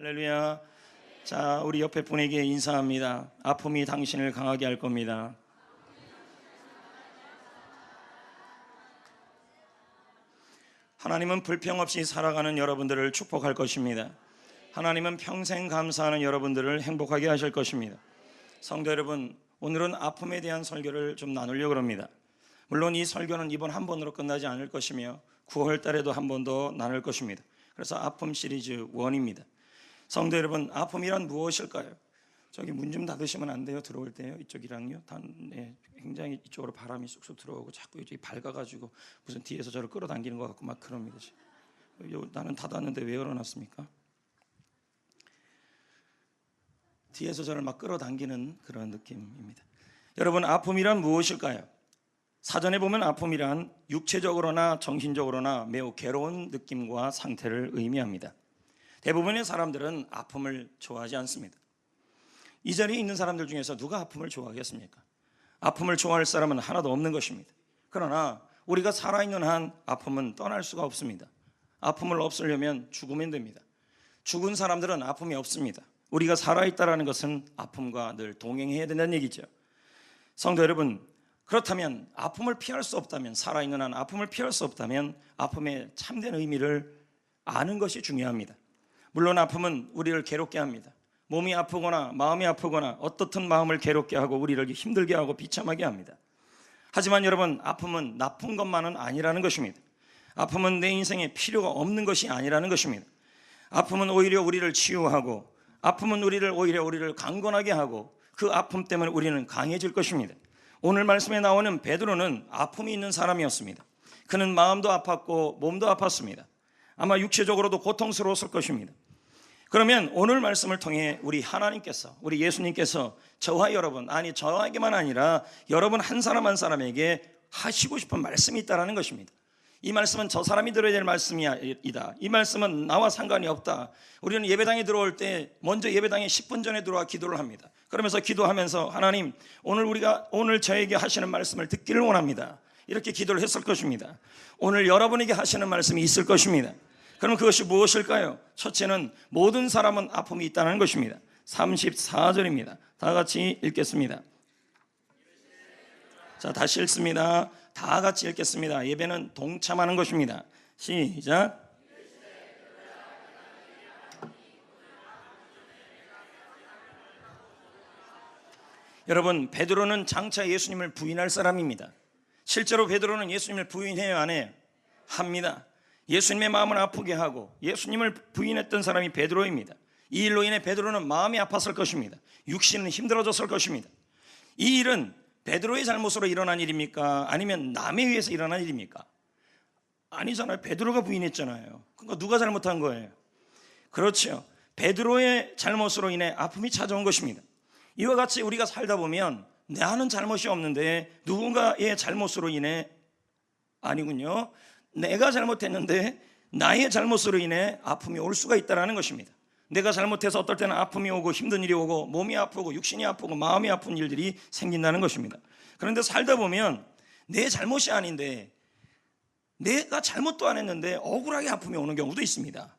할렐루야. 자, 우리 옆에 분에게 인사합니다. 아픔이 당신을 강하게 할 겁니다. 하나님은 불평 없이 살아가는 여러분들을 축복할 것입니다. 하나님은 평생 감사하는 여러분들을 행복하게 하실 것입니다. 성도 여러분, 오늘은 아픔에 대한 설교를 좀 나누려고 합니다. 물론 이 설교는 이번 한 번으로 끝나지 않을 것이며 9월 달에도 한 번 더 나눌 것입니다. 그래서 아픔 시리즈 1입니다. 성도 여러분, 아픔이란 무엇일까요? 저기 문 좀 닫으시면 안 돼요. 들어올 때요. 이쪽이랑요. 굉장히 이쪽으로 바람이 쑥쑥 들어오고 자꾸 이쪽이 밝아가지고 무슨 뒤에서 저를 끌어당기는 것 같고 막 그럽니다. 나는 닫았는데 왜 열어놨습니까? 뒤에서 저를 막 끌어당기는 그런 느낌입니다. 여러분, 아픔이란 무엇일까요? 사전에 보면 아픔이란 육체적으로나 정신적으로나 매우 괴로운 느낌과 상태를 의미합니다. 대부분의 사람들은 아픔을 좋아하지 않습니다. 이 자리에 있는 사람들 중에서 누가 아픔을 좋아하겠습니까? 아픔을 좋아할 사람은 하나도 없는 것입니다. 그러나 우리가 살아있는 한 아픔은 떠날 수가 없습니다. 아픔을 없애려면 죽으면 됩니다. 죽은 사람들은 아픔이 없습니다. 우리가 살아있다는 것은 아픔과 늘 동행해야 된다는 얘기죠. 성도 여러분, 그렇다면 아픔을 피할 수 없다면, 살아있는 한 아픔을 피할 수 없다면 아픔의 참된 의미를 아는 것이 중요합니다. 물론 아픔은 우리를 괴롭게 합니다. 몸이 아프거나 마음이 아프거나 어떻든 마음을 괴롭게 하고 우리를 힘들게 하고 비참하게 합니다. 하지만 여러분, 아픔은 나쁜 것만은 아니라는 것입니다. 아픔은 내 인생에 필요가 없는 것이 아니라는 것입니다. 아픔은 오히려 우리를 치유하고, 아픔은 오히려 우리를 강건하게 하고, 그 아픔 때문에 우리는 강해질 것입니다. 오늘 말씀에 나오는 베드로는 아픔이 있는 사람이었습니다. 그는 마음도 아팠고 몸도 아팠습니다. 아마 육체적으로도 고통스러웠을 것입니다. 그러면 오늘 말씀을 통해 우리 하나님께서, 우리 예수님께서 저와 여러분, 아니 저에게만 아니라 여러분 한 사람 한 사람에게 하시고 싶은 말씀이 있다는 것입니다. 이 말씀은 저 사람이 들어야 될 말씀이다. 이 말씀은 나와 상관이 없다. 우리는 예배당에 들어올 때 먼저 예배당에 10분 전에 들어와 기도를 합니다. 그러면서 기도하면서 하나님, 오늘 저에게 하시는 말씀을 듣기를 원합니다. 이렇게 기도를 했을 것입니다. 오늘 여러분에게 하시는 말씀이 있을 것입니다. 그럼 그것이 무엇일까요? 첫째는 모든 사람은 아픔이 있다는 것입니다. 34절입니다. 다 같이 읽겠습니다. 자, 다시 읽습니다. 다 같이 읽겠습니다. 예배는 동참하는 것입니다. 시작. 여러분, 베드로는 장차 예수님을 부인할 사람입니다. 실제로 베드로는 예수님을 부인해요, 안 해요? 합니다. 예수님의 마음을 아프게 하고 예수님을 부인했던 사람이 베드로입니다. 이 일로 인해 베드로는 마음이 아팠을 것입니다. 육신은 힘들어졌을 것입니다. 이 일은 베드로의 잘못으로 일어난 일입니까? 아니면 남에 의해서 일어난 일입니까? 아니잖아요. 베드로가 부인했잖아요. 그러니까 누가 잘못한 거예요? 그렇죠. 베드로의 잘못으로 인해 아픔이 찾아온 것입니다. 이와 같이 우리가 살다 보면 나는 잘못이 없는데 누군가의 잘못으로 인해, 아니군요, 내가 잘못했는데 나의 잘못으로 인해 아픔이 올 수가 있다는 것입니다. 내가 잘못해서 어떨 때는 아픔이 오고 힘든 일이 오고 몸이 아프고 육신이 아프고 마음이 아픈 일들이 생긴다는 것입니다. 그런데 살다 보면 내 잘못이 아닌데 내가 잘못도 안 했는데 억울하게 아픔이 오는 경우도 있습니다.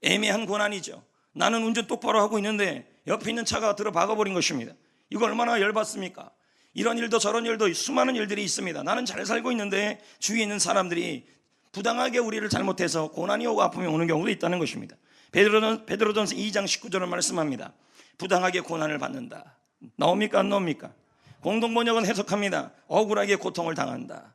애매한 고난이죠. 나는 운전 똑바로 하고 있는데 옆에 있는 차가 들어 박아버린 것입니다. 이거 얼마나 열받습니까? 이런 일도 저런 일도 수많은 일들이 있습니다. 나는 잘 살고 있는데 주위에 있는 사람들이 부당하게 우리를 잘못해서 고난이 오고 아픔이 오는 경우도 있다는 것입니다. 베드로전서 2장 19절을 말씀합니다. 부당하게 고난을 받는다. 나옵니까? 안 나옵니까? 공동번역은 해석합니다. 억울하게 고통을 당한다.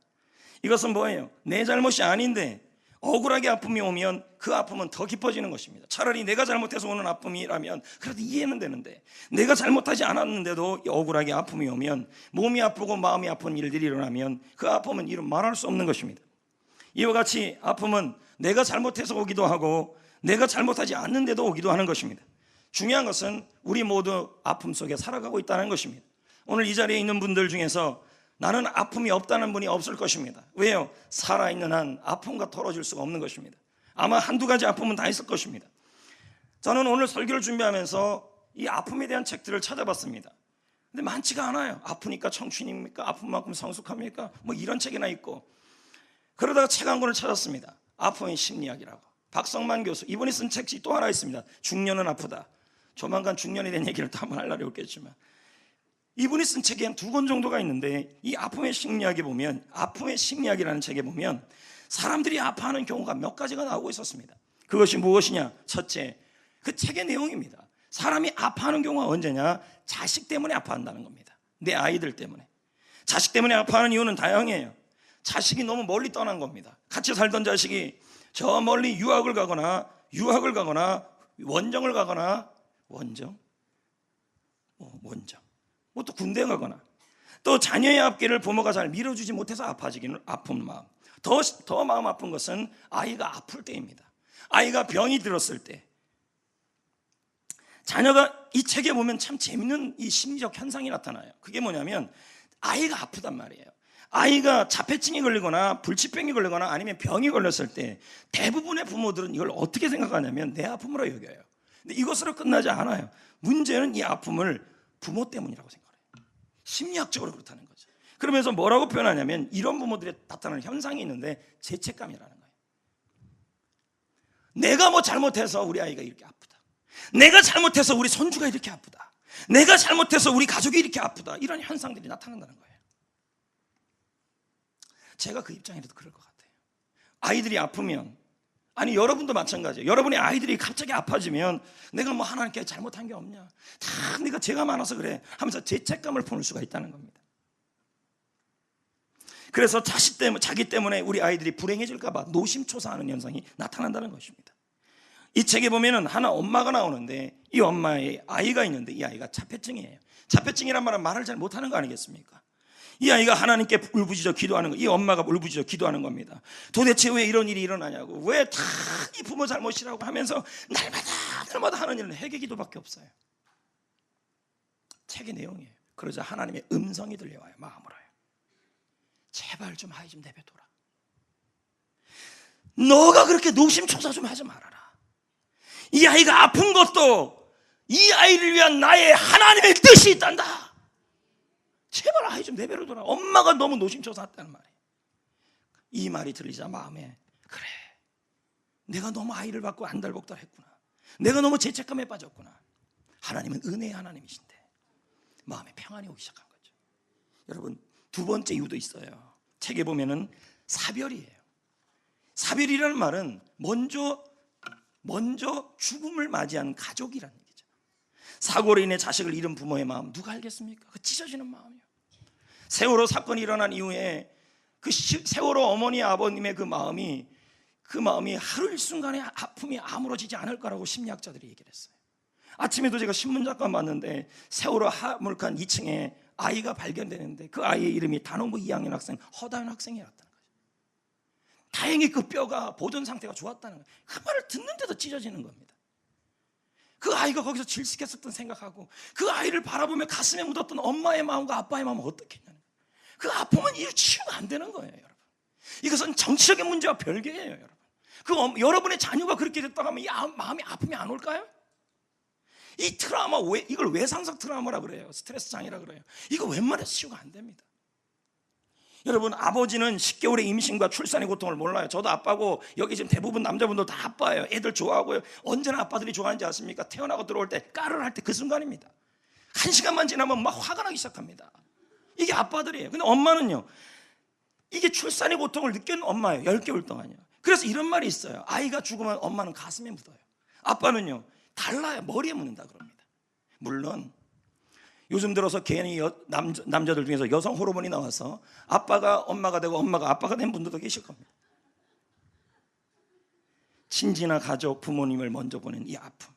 이것은 뭐예요? 내 잘못이 아닌데 억울하게 아픔이 오면 그 아픔은 더 깊어지는 것입니다. 차라리 내가 잘못해서 오는 아픔이라면 그래도 이해는 되는데, 내가 잘못하지 않았는데도 억울하게 아픔이 오면, 몸이 아프고 마음이 아픈 일들이 일어나면 그 아픔은 이루 말할 수 없는 것입니다. 이와 같이 아픔은 내가 잘못해서 오기도 하고 내가 잘못하지 않는데도 오기도 하는 것입니다. 중요한 것은 우리 모두 아픔 속에 살아가고 있다는 것입니다. 오늘 이 자리에 있는 분들 중에서 나는 아픔이 없다는 분이 없을 것입니다. 왜요? 살아있는 한 아픔과 덜어질 수가 없는 것입니다. 아마 한두 가지 아픔은 다 있을 것입니다. 저는 오늘 설교를 준비하면서 이 아픔에 대한 책들을 찾아봤습니다. 근데 많지가 않아요. 아프니까 청춘입니까? 아픈 만큼 성숙합니까? 뭐 이런 책이나 있고. 그러다가 책 한 권을 찾았습니다. 아픔의 심리학이라고. 박성만 교수, 이분이 쓴 책이 또 하나 있습니다. 중년은 아프다. 조만간 중년에 대한 얘기를 또 한번 하려고 했겠지만, 이분이 쓴 책이 한 2권 정도가 있는데, 이 아픔의 심리학에 보면, 아픔의 심리학이라는 책에 보면 사람들이 아파하는 경우가 몇 가지가 나오고 있었습니다. 그것이 무엇이냐? 첫째, 그 책의 내용입니다. 사람이 아파하는 경우가 언제냐? 자식 때문에 아파한다는 겁니다. 내 아이들 때문에. 자식 때문에 아파하는 이유는 다양해요. 자식이 너무 멀리 떠난 겁니다. 같이 살던 자식이 저 멀리 유학을 가거나 원정을 가거나, 원정? 또 군대 가거나, 또 자녀의 앞길을 부모가 잘 밀어주지 못해서 아파지기는 아픈 마음. 더 마음 아픈 것은 아이가 아플 때입니다. 아이가 병이 들었을 때. 자녀가, 이 책에 보면 참 재밌는 이 심리적 현상이 나타나요. 그게 뭐냐면 아이가 아프단 말이에요. 아이가 자폐증이 걸리거나 불치병이 걸리거나 아니면 병이 걸렸을 때 대부분의 부모들은 이걸 어떻게 생각하냐면 내 아픔으로 여겨요. 근데 이것으로 끝나지 않아요. 문제는 이 아픔을 부모 때문이라고 생각해요. 심리학적으로 그렇다는 거죠. 그러면서 뭐라고 표현하냐면, 이런 부모들이 나타나는 현상이 있는데 죄책감이라는 거예요. 내가 뭐 잘못해서 우리 아이가 이렇게 아프다, 내가 잘못해서 우리 손주가 이렇게 아프다, 내가 잘못해서 우리 가족이 이렇게 아프다, 이런 현상들이 나타난다는 거예요. 제가 그 입장이라도 그럴 것 같아요. 아이들이 아프면, 아니 여러분도 마찬가지예요. 여러분의 아이들이 갑자기 아파지면 내가 뭐 하나님께 잘못한 게 없냐, 다 내가 죄가 많아서 그래 하면서 죄책감을 품을 수가 있다는 겁니다. 그래서 자기 때문에 우리 아이들이 불행해질까 봐 노심초사하는 현상이 나타난다는 것입니다. 이 책에 보면은 하나 엄마가 나오는데, 이 엄마의 아이가 있는데 이 아이가 자폐증이에요. 자폐증이란 말은 말을 잘 못하는 거 아니겠습니까? 이 아이가 하나님께 울부짖어 기도하는 거, 이 엄마가 울부짖어 기도하는 겁니다. 도대체 왜 이런 일이 일어나냐고, 왜 다 이 부모 잘못이라고 하면서 날마다 하는 일은 회개 기도밖에 없어요. 책의 내용이에요. 그러자 하나님의 음성이 들려와요. 마음으로요. 제발 좀 아이 좀 내버려둬라. 너가 그렇게 노심초사 좀 하지 말아라. 이 아이가 아픈 것도 이 아이를 위한 나의 하나님의 뜻이 있단다. 제발 아이 좀 내버려둬라. 엄마가 너무 노심초사했다는 말이에요. 이 말이 들리자 마음에, 그래, 내가 너무 아이를 받고 안달복달 했구나, 내가 너무 죄책감에 빠졌구나. 하나님은 은혜의 하나님이신데 마음에 평안이 오기 시작한 거죠. 여러분, 두 번째 이유도 있어요. 책에 보면은 사별이에요. 사별이라는 말은 먼저 죽음을 맞이한 가족이라는 얘기죠. 사고로 인해 자식을 잃은 부모의 마음 누가 알겠습니까? 그 찢어지는 마음이요. 세월호 사건이 일어난 이후에 그 세월호 어머니 아버님의 그 마음이 하루 일순간에 아픔이 아물어지지 않을 거라고 심리학자들이 얘기를 했어요. 아침에도 제가 신문 잠깐 봤는데, 세월호 화물칸 2층에 아이가 발견되는데 그 아이의 이름이 단원고 2학년 학생 허다현 학생이었다는 거죠. 다행히 그 뼈가 보존 상태가 좋았다는 거예요. 그 말을 듣는데도 찢어지는 겁니다. 그 아이가 거기서 질식했었던 생각하고, 그 아이를 바라보며 가슴에 묻었던 엄마의 마음과 아빠의 마음은 어떻겠냐는 거예요. 그 아픔은 이유 치유가 안 되는 거예요, 여러분. 이것은 정치적인 문제와 별개예요, 여러분. 여러분의 자녀가 그렇게 됐다고 하면 이 마음이 아픔이 안 올까요? 이 트라우마, 이걸 외상적 트라우마라 그래요. 스트레스 장애라 그래요. 이거 웬만해서 치유가 안 됩니다. 여러분, 아버지는 10개월의 임신과 출산의 고통을 몰라요. 저도 아빠고, 여기 지금 대부분 남자분들 다 아빠예요. 애들 좋아하고요. 언제나 아빠들이 좋아하는지 아십니까? 태어나고 들어올 때 까르르 할 때 그 순간입니다. 1시간만 지나면 막 화가 나기 시작합니다. 이게 아빠들이에요. 근데 엄마는요, 이게 출산의 고통을 느끼는 엄마예요. 10개월 동안요. 그래서 이런 말이 있어요. 아이가 죽으면 엄마는 가슴에 묻어요. 아빠는요, 달라요. 머리에 묻는다 그럽니다. 물론 요즘 들어서 괜히 남자들 중에서 여성 호르몬이 나와서 아빠가 엄마가 되고 엄마가 아빠가 된 분들도 계실 겁니다. 친지나 가족, 부모님을 먼저 보낸 이 아픔,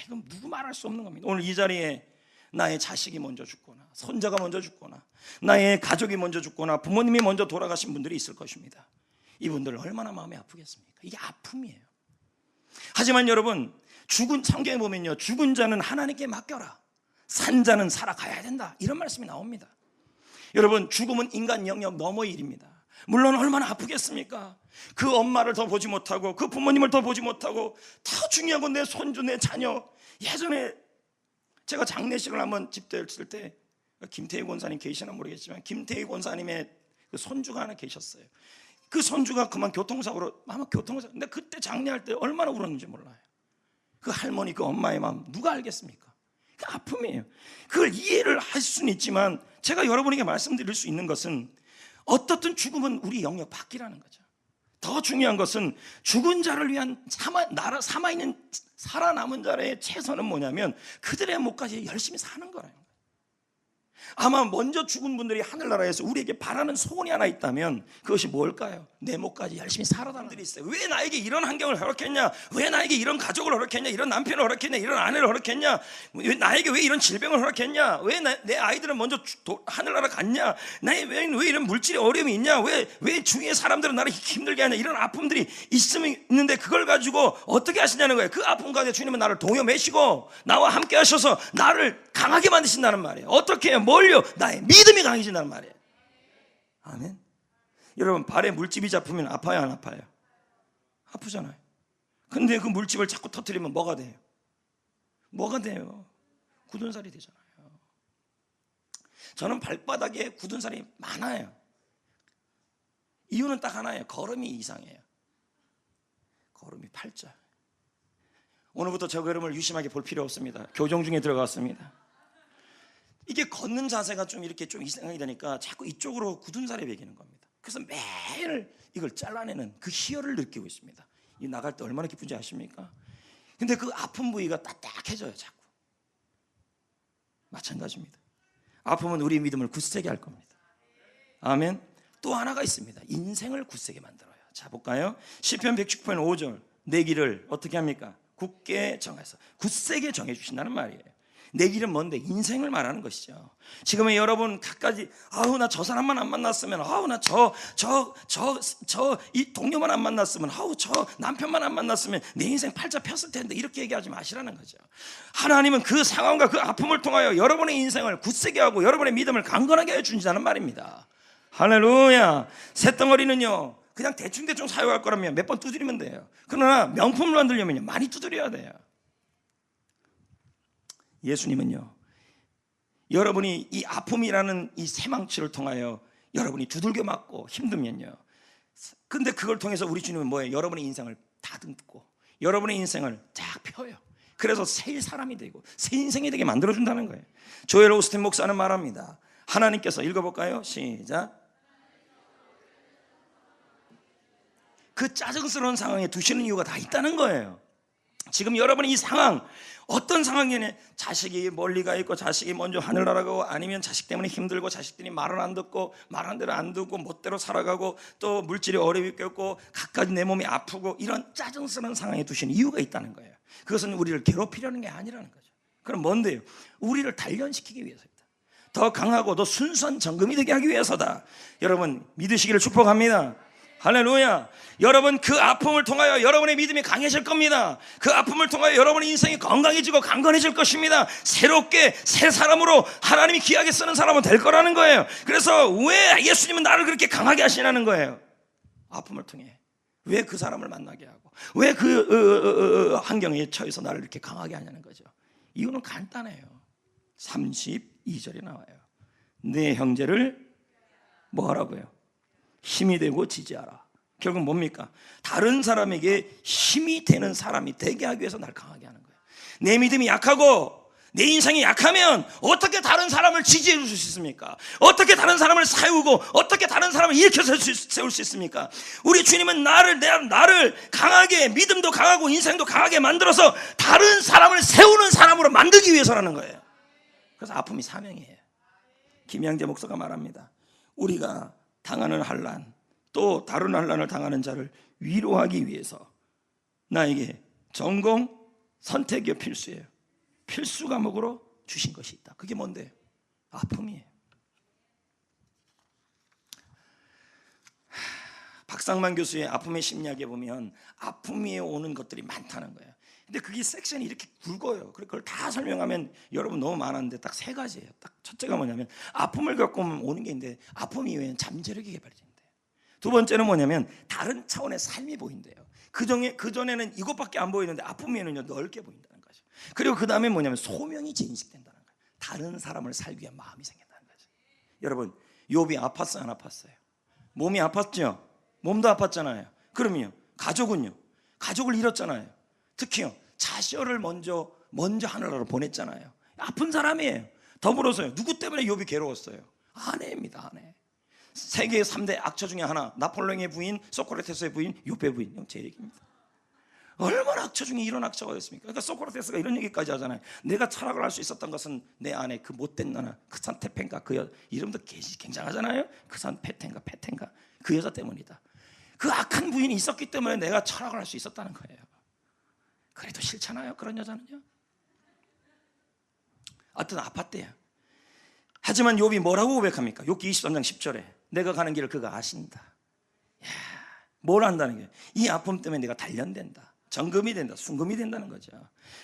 이건 누구 말할 수 없는 겁니다. 오늘 이 자리에 나의 자식이 먼저 죽거나, 손자가 먼저 죽거나, 나의 가족이 먼저 죽거나, 부모님이 먼저 돌아가신 분들이 있을 것입니다. 이분들 얼마나 마음이 아프겠습니까? 이게 아픔이에요. 하지만 여러분, 성경에 보면요, 죽은 자는 하나님께 맡겨라, 산 자는 살아가야 된다, 이런 말씀이 나옵니다. 여러분, 죽음은 인간 영역 너머의 일입니다. 물론 얼마나 아프겠습니까? 그 엄마를 더 보지 못하고, 그 부모님을 더 보지 못하고, 더 중요한 건 내 손주, 내 자녀. 예전에 제가 장례식을 한번 집도했을 때, 김태희 권사님 계시나 모르겠지만 김태희 권사님의 그 손주가 하나 계셨어요. 그 손주가 그만 교통사고로 아마 교통사고. 근데 그때 장례할 때 얼마나 울었는지 몰라요. 그 할머니, 그 엄마의 마음 누가 알겠습니까? 그 아픔이에요. 그걸 이해를 할 수는 있지만 제가 여러분에게 말씀드릴 수 있는 것은 어떻든 죽음은 우리 영역 밖이라는 거죠. 더 중요한 것은 죽은 자를 위한 살아남은 자의 최선은 뭐냐면 그들의 목까지 열심히 사는 거라는 거예요. 아마 먼저 죽은 분들이 하늘나라에서 우리에게 바라는 소원이 하나 있다면 그것이 뭘까요? 내 목까지 열심히 살아달라는 분들이 있어요. 왜 나에게 이런 환경을 허락했냐? 왜 나에게 이런 가족을 허락했냐? 이런 남편을 허락했냐? 이런 아내를 허락했냐? 나에게 왜 이런 질병을 허락했냐? 왜 내 아이들은 먼저 하늘나라 갔냐? 왜 이런 물질의 어려움이 있냐? 왜 주위의 사람들은 나를 힘들게 하냐? 이런 아픔들이 있는데 그걸 가지고 어떻게 하시냐는 거예요. 그 아픔 가운데 주님은 나를 동요매시고 나와 함께 하셔서 나를 강하게 만드신다는 말이에요. 어떻게 해요? 뭘요? 나의 믿음이 강해진다는 말이에요. 아멘. 여러분, 발에 물집이 잡히면 아파요, 안 아파요? 아프잖아요. 근데 그 물집을 자꾸 터뜨리면 뭐가 돼요? 뭐가 돼요? 굳은 살이 되잖아요. 저는 발바닥에 굳은 살이 많아요. 이유는 딱 하나예요. 걸음이 이상해요. 걸음이 팔자. 오늘부터 저 걸음을 유심하게 볼 필요 없습니다. 교정 중에 들어갔습니다. 이게 걷는 자세가 좀 이렇게 좀 이상하게 되니까 자꾸 이쪽으로 굳은 살이 배기는 겁니다. 그래서 매일 이걸 잘라내는 그 희열을 느끼고 있습니다. 이 나갈 때 얼마나 기쁜지 아십니까? 근데 그 아픈 부위가 딱딱해져요, 자꾸. 마찬가지입니다. 아픔은 우리 믿음을 굳세게 할 겁니다. 아멘. 또 하나가 있습니다. 인생을 굳세게 만들어요. 자, 볼까요? 시편 119편 5절. 내 길을 어떻게 합니까? 굳게 정해서 굳세게 정해주신다는 말이에요. 내 길은 뭔데? 인생을 말하는 것이죠. 지금은 여러분 갖가지, 아우 나 저 사람만 안 만났으면, 아우 나 이 동료만 안 만났으면, 아우 저 남편만 안 만났으면 내 인생 팔자 폈을 텐데, 이렇게 얘기하지 마시라는 거죠. 하나님은 그 상황과 그 아픔을 통하여 여러분의 인생을 굳세게 하고 여러분의 믿음을 강건하게 해주신다는 말입니다. 할렐루야. 쇳덩어리는요 그냥 대충 사용할 거라면 몇 번 두드리면 돼요. 그러나 명품을 만들려면 많이 두드려야 돼요. 예수님은요, 여러분이 이 아픔이라는 이 새망치를 통하여 여러분이 두들겨 맞고 힘들면요, 근데 그걸 통해서 우리 주님은 뭐예요? 여러분의 인생을 다듬고 여러분의 인생을 쫙 펴요. 그래서 새 사람이 되고 새 인생이 되게 만들어준다는 거예요. 조엘 오스틴 목사는 말합니다. 하나님께서, 읽어볼까요? 시작. 그 짜증스러운 상황에 두시는 이유가 다 있다는 거예요. 지금 여러분의 이 상황, 어떤 상황이냐? 자식이 멀리 가 있고, 자식이 먼저 하늘나라 가고, 아니면 자식 때문에 힘들고, 자식들이 말을 안 듣고, 말한 대로 안 듣고 멋대로 살아가고, 또 물질이 어려움이 겪고, 갖가지 내 몸이 아프고, 이런 짜증스러운 상황에 두시는 이유가 있다는 거예요. 그것은 우리를 괴롭히려는 게 아니라는 거죠. 그럼 뭔데요? 우리를 단련시키기 위해서입니다. 더 강하고 더 순수한 정금이 되게 하기 위해서다. 여러분 믿으시기를 축복합니다. 할렐루야. 여러분 그 아픔을 통하여 여러분의 믿음이 강해질 겁니다. 그 아픔을 통하여 여러분의 인생이 건강해지고 강건해질 것입니다. 새롭게 새 사람으로 하나님이 귀하게 쓰는 사람은 될 거라는 거예요. 그래서 왜 예수님은 나를 그렇게 강하게 하시냐는 거예요. 아픔을 통해. 왜 그 사람을 만나게 하고 왜 그 환경에 처해서 나를 이렇게 강하게 하냐는 거죠. 이유는 간단해요. 32절에 나와요. 내 형제를 뭐 하라고요? 힘이 되고 지지하라. 결국 뭡니까? 다른 사람에게 힘이 되는 사람이 되게 하기 위해서 날 강하게 하는 거예요. 내 믿음이 약하고 내 인생이 약하면 어떻게 다른 사람을 지지해 줄 수 있습니까? 어떻게 다른 사람을 세우고 어떻게 다른 사람을 일으켜 세울 수 있습니까? 우리 주님은 나를 강하게, 믿음도 강하고 인생도 강하게 만들어서 다른 사람을 세우는 사람으로 만들기 위해서라는 거예요. 그래서 아픔이 사명이에요. 김양재 목사가 말합니다. 우리가 당하는 환난, 또 다른 환난을 당하는 자를 위로하기 위해서 나에게 전공, 선택이 필수예요. 필수 과목으로 주신 것이 있다. 그게 뭔데? 아픔이에요. 박상만 교수의 아픔의 심리학에 보면 아픔이 오는 것들이 많다는 거예요. 근데 그게 섹션이 이렇게 굵어요. 그걸 다 설명하면 여러분 너무 많았는데 딱 세 가지예요. 딱 첫째가 뭐냐면 아픔을 겪고 오는 게 있는데 아픔 이후에는 잠재력이 개발된대요. 두 번째는 뭐냐면 다른 차원의 삶이 보인대요. 그전에는 이것밖에 안 보이는데 아픔 이후에는 넓게 보인다는 거죠. 그리고 그 다음에 뭐냐면 소명이 재인식된다는 거예요. 다른 사람을 살기 위한 마음이 생긴다는 거죠. 여러분 욥이 아팠어요, 안 아팠어요? 몸이 아팠죠? 몸도 아팠잖아요. 그러면요, 가족은요, 가족을 잃었잖아요. 특히요, 자녀를 먼저 하늘나라로 보냈잖아요. 아픈 사람이에요. 더불어서요, 누구 때문에 욥이 괴로웠어요? 아내입니다. 아내. 세계 3대 악처 중에 하나, 나폴레옹의 부인, 소크라테스의 부인, 욥의 부인. 제 얘기입니다. 얼마나 악처 중에 이런 악처가 였습니까? 그러니까 소크라테스가 이런 얘기까지 하잖아요. 내가 철학을 할 수 있었던 것은 내 아내 그 못된 나나 크산 테펜가, 그 이름도 굉장하잖아요. 크산 페텐가 그 여자 때문이다. 그 악한 부인이 있었기 때문에 내가 철학을 할 수 있었다는 거예요. 그래도 싫잖아요, 그런 여자는요. 하여튼 아팠대요. 하지만 욥이 뭐라고 고백합니까? 욥기 23장 10절에 내가 가는 길을 그가 아신다. 뭘 안다는 거예요? 이 아픔 때문에 내가 단련된다, 정금이 된다, 순금이 된다는 거죠.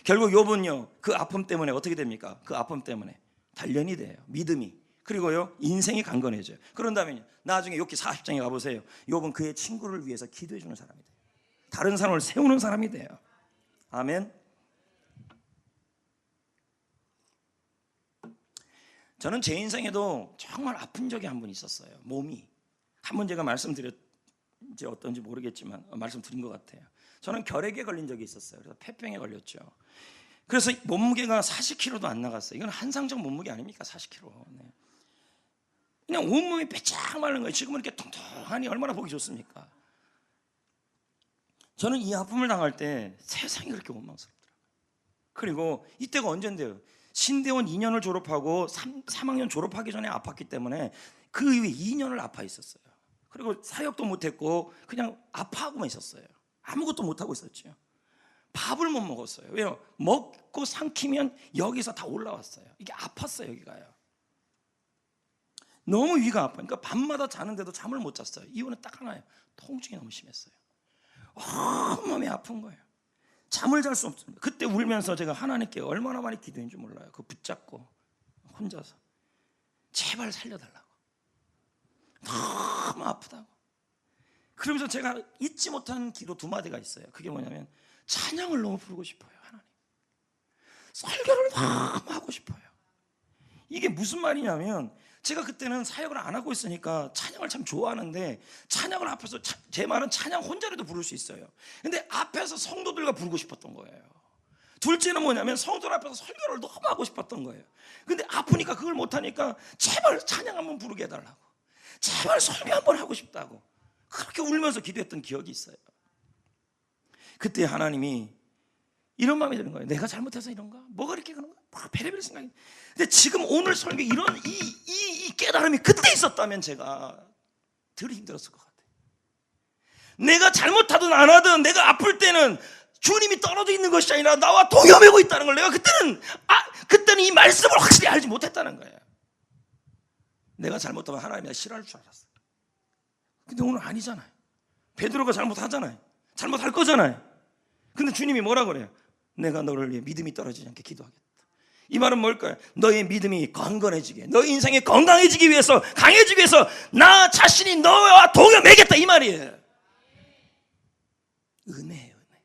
결국 욥은요, 그 아픔 때문에 어떻게 됩니까? 그 아픔 때문에 단련이 돼요. 믿음이. 그리고요, 인생이 강건해져요. 그런 다음에 나중에 욥기 40장에 가보세요. 욥은 그의 친구를 위해서 기도해 주는 사람이 돼요. 다른 사람을 세우는 사람이 돼요. 아멘. 저는 제 인생에도 정말 아픈 적이 한 번 있었어요. 몸이. 한 번 제가 말씀드렸지 어떤지 모르겠지만 말씀드린 것 같아요. 저는 결핵에 걸린 적이 있었어요. 그래서 폐병에 걸렸죠. 그래서 몸무게가 40kg도 안 나갔어요. 이건 한상적 몸무게 아닙니까? 40kg. 네. 그냥 온몸이 빼짝 마른 거예요. 지금은 이렇게 통통하니 얼마나 보기 좋습니까? 저는 이 아픔을 당할 때 세상이 그렇게 원망스럽더라고요. 그리고 이때가 언젠데요? 신대원 2년을 졸업하고 3학년 졸업하기 전에 아팠기 때문에 그 이후에 2년을 아파 있었어요. 그리고 사역도 못했고 그냥 아파하고만 있었어요. 아무것도 못하고 있었죠. 밥을 못 먹었어요. 왜요? 먹고 삼키면 여기서 다 올라왔어요. 이게 아팠어요. 여기가요. 너무 위가 아파요. 그러니까 밤마다 자는데도 잠을 못 잤어요. 이유는 딱 하나예요. 통증이 너무 심했어요. 온몸이 아픈 거예요. 잠을 잘 수 없습니다. 그때 울면서 제가 하나님께 얼마나 많이 기도했는지 몰라요. 그 붙잡고 혼자서 제발 살려달라고, 너무 아프다고. 그러면서 제가 잊지 못한 기도 두 마디가 있어요. 그게 뭐냐면 찬양을 너무 부르고 싶어요. 하나님, 설교를 너무 하고 싶어요. 이게 무슨 말이냐면 제가 그때는 사역을 안 하고 있으니까 찬양을 참 좋아하는데, 찬양을 앞에서 제 말은 찬양 혼자라도 부를 수 있어요. 근데 앞에서 성도들과 부르고 싶었던 거예요. 둘째는 뭐냐면 성도들 앞에서 설교를 너무 하고 싶었던 거예요. 근데 아프니까 그걸 못하니까 제발 찬양 한번 부르게 해달라고, 제발 설교 한번 하고 싶다고 그렇게 울면서 기도했던 기억이 있어요. 그때 하나님이 이런 마음이 드는 거예요. 내가 잘못해서 이런가? 뭐가 이렇게 그런가? 막 베레베레 생각이. 근데 지금 오늘 설교 이런 이 깨달음이 그때 있었다면 제가 덜 힘들었을 것 같아요. 내가 잘못하든 안 하든 내가 아플 때는 주님이 떨어져 있는 것이 아니라 나와 동여매고 있다는 걸 내가 그때는 이 말씀을 확실히 알지 못했다는 거예요. 내가 잘못하면 하나님이 싫어할 줄 알았어요. 근데 오늘 아니잖아요. 베드로가 잘못하잖아요. 잘못할 거잖아요. 근데 주님이 뭐라 그래요? 내가 너를 위해 믿음이 떨어지지 않게 기도하겠다. 이 말은 뭘까요? 너의 믿음이 강건해지게, 너의 인생이 건강해지기 위해서, 강해지기 위해서 나 자신이 너와 동여매겠다, 이 말이에요. 은혜예요, 은혜.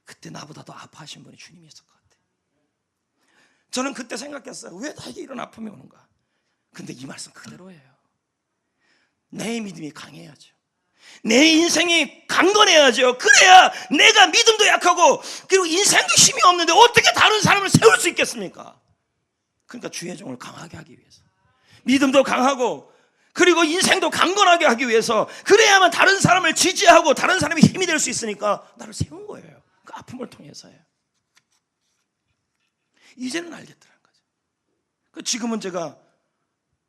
그때 나보다 더 아파하신 분이 주님이었을 것 같아요. 저는 그때 생각했어요. 왜 나에게 이런 아픔이 오는가? 근데 이 말씀 그대로예요. 내 믿음이 강해야죠. 내 인생이 강건해야죠. 그래야 내가 믿음도 약하고 그리고 인생도 힘이 없는데 어떻게 다른 사람을 세울 수 있겠습니까? 그러니까 주의 종을 강하게 하기 위해서, 믿음도 강하고 그리고 인생도 강건하게 하기 위해서, 그래야만 다른 사람을 지지하고 다른 사람이 힘이 될 수 있으니까 나를 세운 거예요. 그 아픔을 통해서요. 이제는 알겠더라는 거죠. 지금은 제가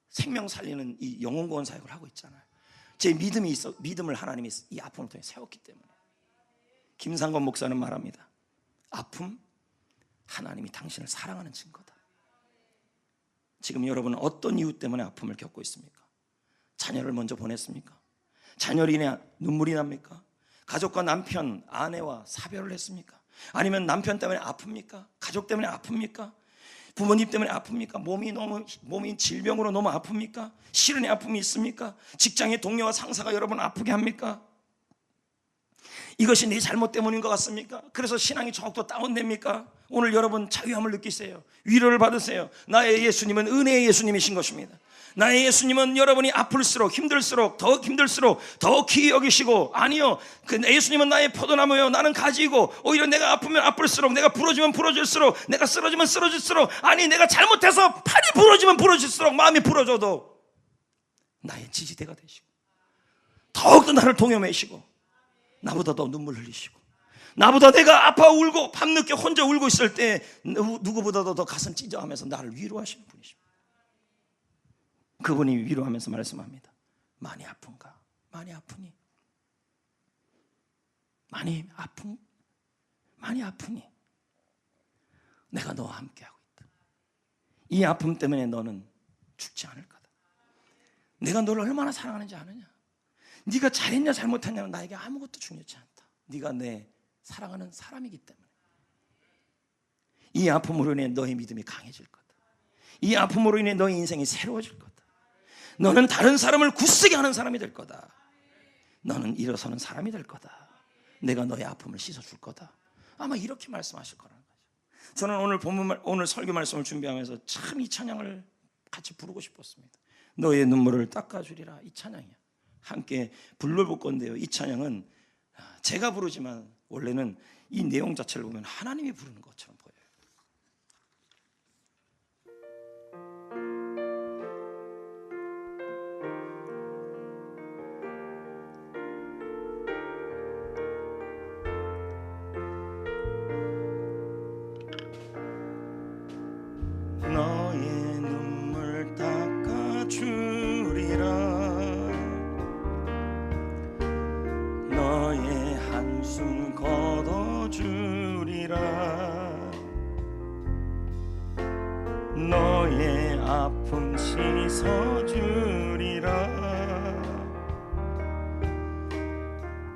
생명 살리는 이 영혼구원 사역을 하고 있잖아요. 제 믿음이 있어, 믿음을 하나님이 이 아픔을 통해 세웠기 때문에. 김상건 목사는 말합니다. 아픔, 하나님이 당신을 사랑하는 증거다. 지금 여러분은 어떤 이유 때문에 아픔을 겪고 있습니까? 자녀를 먼저 보냈습니까? 자녀로 인해 눈물이 납니까? 가족과 남편, 아내와 사별을 했습니까? 아니면 남편 때문에 아픕니까? 가족 때문에 아픕니까? 부모님 때문에 아픕니까? 몸이 질병으로 너무 아픕니까? 실은의 아픔이 있습니까? 직장의 동료와 상사가 여러분 아프게 합니까? 이것이 내 잘못 때문인 것 같습니까? 그래서 신앙이 조금 다운됩니까? 오늘 여러분 자유함을 느끼세요. 위로를 받으세요. 나의 예수님은 은혜의 예수님이신 것입니다. 나의 예수님은 여러분이 아플수록 힘들수록 더 귀히 여기시고, 아니요, 그 예수님은 나의 포도나무요 나는 가지이고, 오히려 내가 아프면 아플수록, 내가 부러지면 부러질수록, 내가 쓰러지면 쓰러질수록, 아니 내가 잘못해서 팔이 부러지면 부러질수록, 마음이 부러져도 나의 지지대가 되시고, 더욱더 나를 동요매시고, 나보다 더 눈물 흘리시고, 나보다 내가 아파 울고 밤늦게 혼자 울고 있을 때 누구보다도 더 가슴 찢어하면서 나를 위로하시는 분이십니다. 그분이 위로하면서 말씀합니다. 많이 아픈가? 많이 아프니? 많이 아프니? 내가 너와 함께하고 있다. 이 아픔 때문에 너는 죽지 않을 거다. 내가 너를 얼마나 사랑하는지 아느냐? 네가 잘했냐 잘못했냐는 나에게 아무것도 중요치 않다. 네가 내 사랑하는 사람이기 때문에. 이 아픔으로 인해 너의 믿음이 강해질 거다. 이 아픔으로 인해 너의 인생이 새로워질 거다. 너는 다른 사람을 굳세게 하는 사람이 될 거다. 너는 일어서는 사람이 될 거다. 내가 너의 아픔을 씻어줄 거다. 아마 이렇게 말씀하실 거라는 거죠. 저는 오늘 설교 말씀을 준비하면서 참 이 찬양을 같이 부르고 싶었습니다. 너의 눈물을 닦아주리라. 이 찬양이야. 함께 불러볼 건데요, 이 찬양은 제가 부르지만 원래는 이 내용 자체를 보면 하나님이 부르는 것처럼 보여요. 너의 눈물 닦아주리라. 너의 한숨 걷어주리라. 너의 아픔 씻어주리라.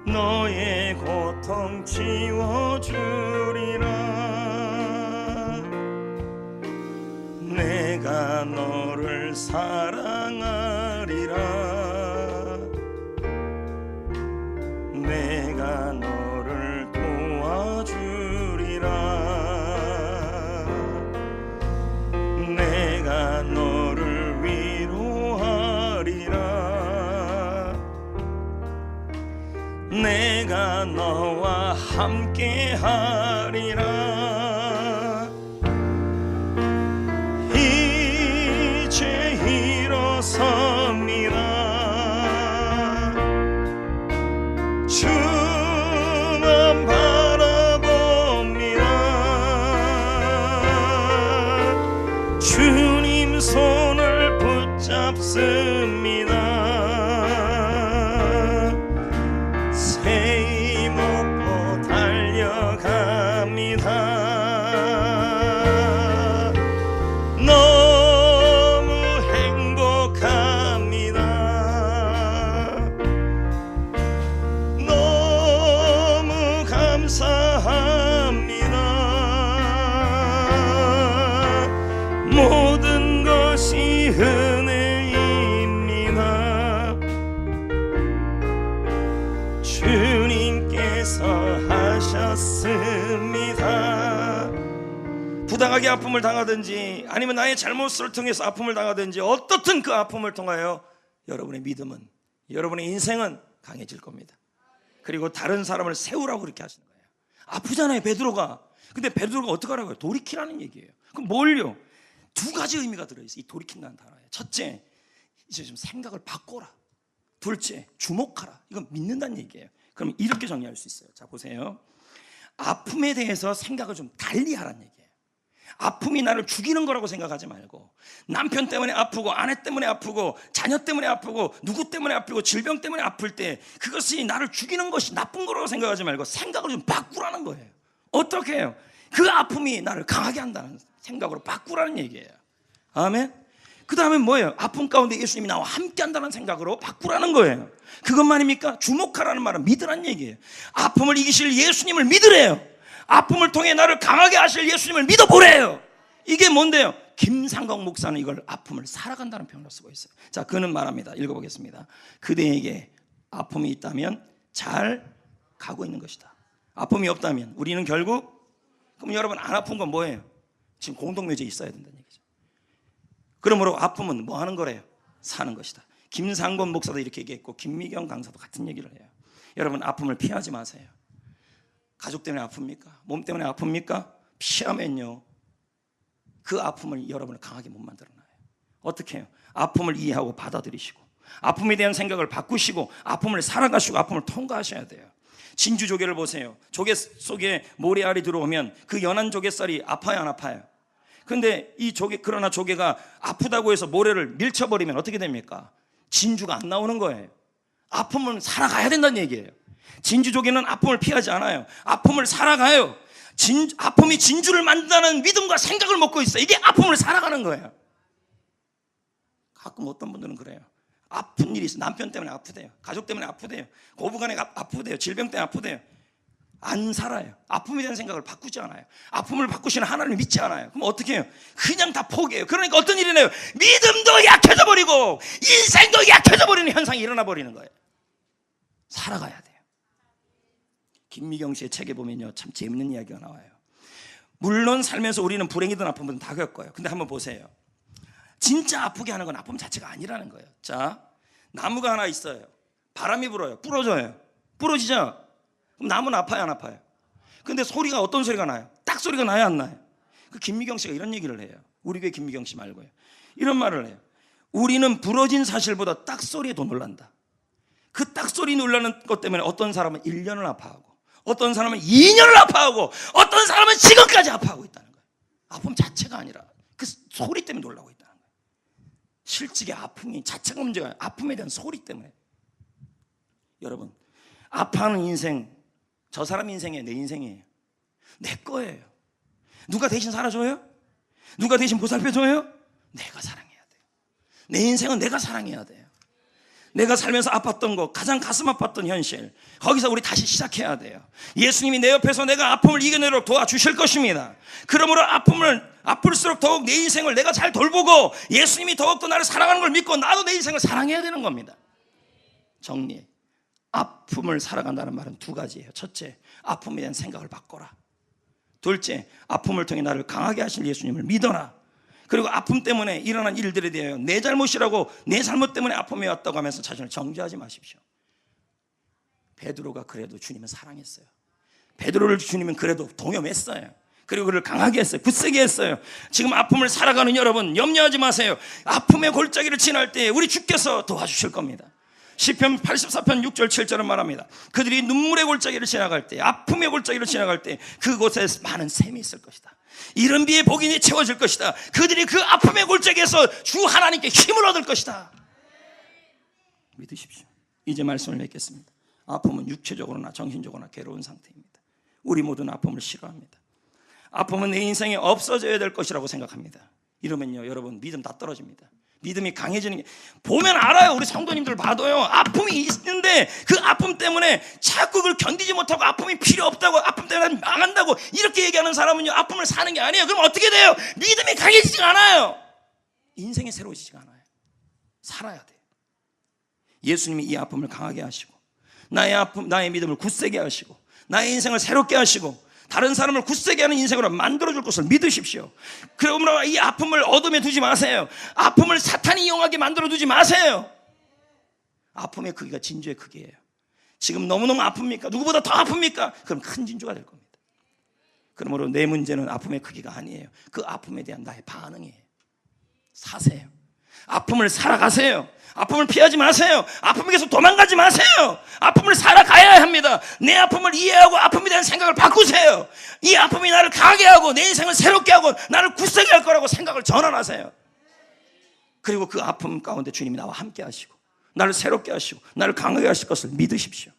너의 고통 지워주리라. 내가 너를 사랑하리라. 내가 너를 도와주리라. 내가 너를 위로하리라. 내가 너와 함께하리라. 이제 일어섭니다. 주만 바라봅니다. 주님 손을 붙잡습니다. 새 힘 얻고 달려갑니다. 너무 행복합니다. 너무 감사합니다. 모든 것이 은혜입니다. 주님께서 하셨습니다. 부당하게 아픔을 당하든지 아니면 나의 잘못을 통해서 아픔을 당하든지 어떻든 그 아픔을 통하여 여러분의 믿음은, 여러분의 인생은 강해질 겁니다. 그리고 다른 사람을 세우라고 그렇게 하시는 거예요. 아프잖아요, 베드로가. 근데 베드로가 어떻게 하라고요? 돌이키라는 얘기예요. 그럼 뭘요? 두 가지 의미가 들어있어요, 이 돌이킨다는 단어에. 첫째, 이제 좀 생각을 바꿔라. 둘째, 주목하라. 이건 믿는다는 얘기예요. 그럼 이렇게 정리할 수 있어요. 자, 보세요. 아픔에 대해서 생각을 좀 달리 하라는 얘기예요. 아픔이 나를 죽이는 거라고 생각하지 말고, 남편 때문에 아프고 아내 때문에 아프고 자녀 때문에 아프고 누구 때문에 아프고 질병 때문에 아플 때 그것이 나를 죽이는 것이 나쁜 거라고 생각하지 말고 생각을 좀 바꾸라는 거예요. 어떻게 해요? 그 아픔이 나를 강하게 한다는 생각으로 바꾸라는 얘기예요. 아멘. 그 다음에 뭐예요? 아픔 가운데 예수님이 나와 함께 한다는 생각으로 바꾸라는 거예요. 그것만입니까? 주목하라는 말은 믿으라는 얘기예요. 아픔을 이기실 예수님을 믿으래요. 아픔을 통해 나를 강하게 하실 예수님을 믿어보래요. 이게 뭔데요? 김상광 목사는 이걸 아픔을 살아간다는 표현으로 쓰고 있어요. 자, 그는 말합니다. 읽어보겠습니다. 그대에게 아픔이 있다면 잘 가고 있는 것이다. 아픔이 없다면 우리는 결국, 그럼 여러분 안 아픈 건 뭐예요? 지금 공동묘지에 있어야 된다는 얘기죠. 그러므로 아픔은 뭐 하는 거래요? 사는 것이다. 김상권 목사도 이렇게 얘기했고 김미경 강사도 같은 얘기를 해요. 여러분, 아픔을 피하지 마세요. 가족 때문에 아픕니까? 몸 때문에 아픕니까? 피하면요, 그 아픔을 여러분을 강하게 못 만들어놔요. 어떻게 해요? 아픔을 이해하고 받아들이시고 아픔에 대한 생각을 바꾸시고 아픔을 살아가시고 아픔을 통과하셔야 돼요. 진주 조개를 보세요. 조개 속에 모래알이 들어오면 그 연한 조개살이 아파요, 안 아파요? 근데 그러나 조개가 아프다고 해서 모래를 밀쳐버리면 어떻게 됩니까? 진주가 안 나오는 거예요. 아픔은 살아가야 된다는 얘기예요. 진주 조개는 아픔을 피하지 않아요. 아픔을 살아가요. 아픔이 진주를 만든다는 믿음과 생각을 먹고 있어요. 이게 아픔을 살아가는 거예요. 가끔 어떤 분들은 그래요. 아픈 일이 있어. 남편 때문에 아프대요. 가족 때문에 아프대요. 고부간에 아프대요. 질병 때문에 아프대요. 안 살아요. 아픔에 대한 생각을 바꾸지 않아요. 아픔을 바꾸시는 하나님을 믿지 않아요. 그럼 어떻게 해요? 그냥 다 포기해요. 그러니까 어떤 일이 나요? 믿음도 약해져 버리고 인생도 약해져 버리는 현상이 일어나 버리는 거예요. 살아가야 돼요. 김미경 씨의 책에 보면요, 참 재밌는 이야기가 나와요. 물론 살면서 우리는 불행이든 아픔이든 다 겪어요. 근데 한번 보세요. 진짜 아프게 하는 건 아픔 자체가 아니라는 거예요. 자, 나무가 하나 있어요. 바람이 불어요. 부러져요. 부러지죠? 그럼 나무는 아파요, 안 아파요? 근데 소리가 어떤 소리가 나요? 딱 소리가 나요, 안 나요? 그 김미경 씨가 이런 얘기를 해요. 우리 교회 김미경 씨 말고요. 이런 말을 해요. 우리는 부러진 사실보다 딱 소리에 더 놀란다. 그 딱 소리 놀라는 것 때문에 어떤 사람은 1년을 아파하고 어떤 사람은 2년을 아파하고 어떤 사람은 지금까지 아파하고 있다는 거예요. 아픔 자체가 아니라 그 소리 때문에 놀라고 있다는 거예요. 실직의 아픔이 자체가 문제가 아니라 아픔에 대한 소리 때문에. 여러분, 아파하는 인생, 저 사람 인생이에요, 내 인생이에요? 내 거예요. 누가 대신 살아줘요? 누가 대신 보살펴줘요? 내가 사랑해야 돼요. 내 인생은 내가 사랑해야 돼요. 내가 살면서 아팠던 거, 가장 가슴 아팠던 현실, 거기서 우리 다시 시작해야 돼요. 예수님이 내 옆에서 내가 아픔을 이겨내도록 도와주실 것입니다. 그러므로 아플수록 더욱 내 인생을 내가 잘 돌보고 예수님이 더욱더 나를 사랑하는 걸 믿고 나도 내 인생을 사랑해야 되는 겁니다. 정리해. 아픔을 살아간다는 말은 두 가지예요. 첫째, 아픔에 대한 생각을 바꿔라. 둘째, 아픔을 통해 나를 강하게 하실 예수님을 믿어라. 그리고 아픔 때문에 일어난 일들에 대하여 내 잘못이라고, 내 잘못 때문에 아픔이 왔다고 하면서 자신을 정죄하지 마십시오. 베드로가 그래도 주님은 사랑했어요. 베드로를 주님은 그래도 동염했어요. 그리고 그를 강하게 했어요. 굳세게 했어요. 지금 아픔을 살아가는 여러분, 염려하지 마세요. 아픔의 골짜기를 지날 때 우리 주께서 도와주실 겁니다. 시편 84편 6절 7절은 말합니다. 그들이 눈물의 골짜기를 지나갈 때, 아픔의 골짜기를 지나갈 때 그곳에 많은 샘이 있을 것이다. 이른 비에 복이 채워질 것이다. 그들이 그 아픔의 골짜기에서 주 하나님께 힘을 얻을 것이다. 믿으십시오. 이제 말씀을 맺겠습니다. 아픔은 육체적으로나 정신적으로나 괴로운 상태입니다. 우리 모두는 아픔을 싫어합니다. 아픔은 내 인생에 없어져야 될 것이라고 생각합니다. 이러면요, 여러분, 믿음 다 떨어집니다. 믿음이 강해지는 게, 보면 알아요. 우리 성도님들 봐도요, 아픔이 있는데 그 아픔 때문에 자꾸 그걸 견디지 못하고 아픔이 필요 없다고, 아픔 때문에 망한다고 이렇게 얘기하는 사람은요, 아픔을 사는 게 아니에요. 그럼 어떻게 돼요? 믿음이 강해지지가 않아요. 인생이 새로워지지가 않아요. 살아야 돼요. 예수님이 이 아픔을 강하게 하시고 나의 아픔, 나의 믿음을 굳세게 하시고 나의 인생을 새롭게 하시고 다른 사람을 굳세게 하는 인생으로 만들어줄 것을 믿으십시오. 그러므로 이 아픔을 어둠에 두지 마세요. 아픔을 사탄이 이용하게 만들어두지 마세요. 아픔의 크기가 진주의 크기예요. 지금 너무너무 아픕니까? 누구보다 더 아픕니까? 그럼 큰 진주가 될 겁니다. 그러므로 내 문제는 아픔의 크기가 아니에요. 그 아픔에 대한 나의 반응이에요. 사세요. 아픔을 살아가세요. 아픔을 피하지 마세요. 아픔에서 도망가지 마세요. 아픔을 살아가야 합니다. 내 아픔을 이해하고 아픔에 대한 생각을 바꾸세요. 이 아픔이 나를 강하게 하고 내 인생을 새롭게 하고 나를 굳세게 할 거라고 생각을 전환하세요. 그리고 그 아픔 가운데 주님이 나와 함께 하시고 나를 새롭게 하시고 나를 강하게 하실 것을 믿으십시오.